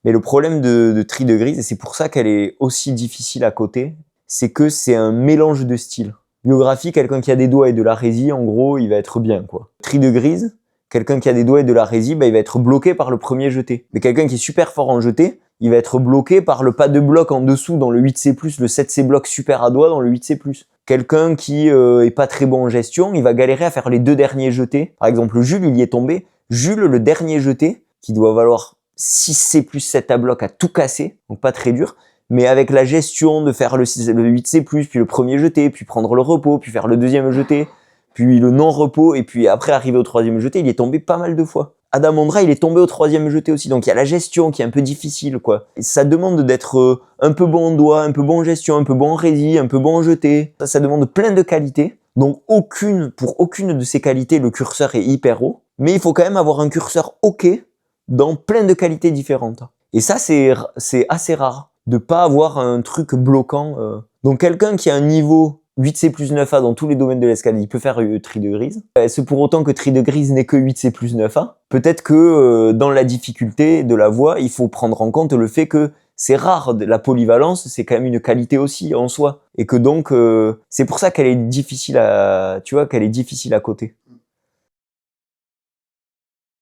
Mais le problème de tri de grise, et c'est pour ça qu'elle est aussi difficile à coter, c'est que c'est un mélange de styles. Biographie, quelqu'un qui a des doigts et de la résie, en gros, il va être bien, quoi. Tri de grise, quelqu'un qui a des doigts et de la résie, bah, il va être bloqué par le premier jeté. Mais quelqu'un qui est super fort en jeté, il va être bloqué par le pas de bloc en dessous dans le 8C+, le 7C bloc super à doigt dans le 8C+. Quelqu'un qui est pas très bon en gestion, il va galérer à faire les 2 derniers jetés. Par exemple, Jules, il y est tombé. Jules, le dernier jeté, qui doit valoir 6C plus 7 à bloc, a tout cassé, donc pas très dur. Mais avec la gestion de faire le 8C+, puis le premier jeté, puis prendre le repos, puis faire le deuxième jeté, puis le non-repos, et puis après arriver au troisième jeté, il est tombé pas mal de fois. Adam Ondra, il est tombé au troisième jeté aussi, donc il y a la gestion qui est un peu difficile, quoi. Et ça demande d'être un peu bon en doigt, un peu bon en gestion, un peu bon en résie, un peu bon en jeté. Ça demande plein de qualités. Donc pour aucune de ces qualités, le curseur est hyper haut. Mais il faut quand même avoir un curseur OK dans plein de qualités différentes. Et ça, c'est assez rare de pas avoir un truc bloquant. Donc quelqu'un qui a un niveau 8C plus 9A dans tous les domaines de l'escalade, il peut faire tri de grise. Est-ce pour autant que tri de grise n'est que 8C plus 9A? Peut-être que dans la difficulté de la voie, il faut prendre en compte le fait que c'est rare, la polyvalence, c'est quand même une qualité aussi en soi. Et que donc, c'est pour ça qu'elle est difficile à, tu vois, qu'elle est difficile à coter.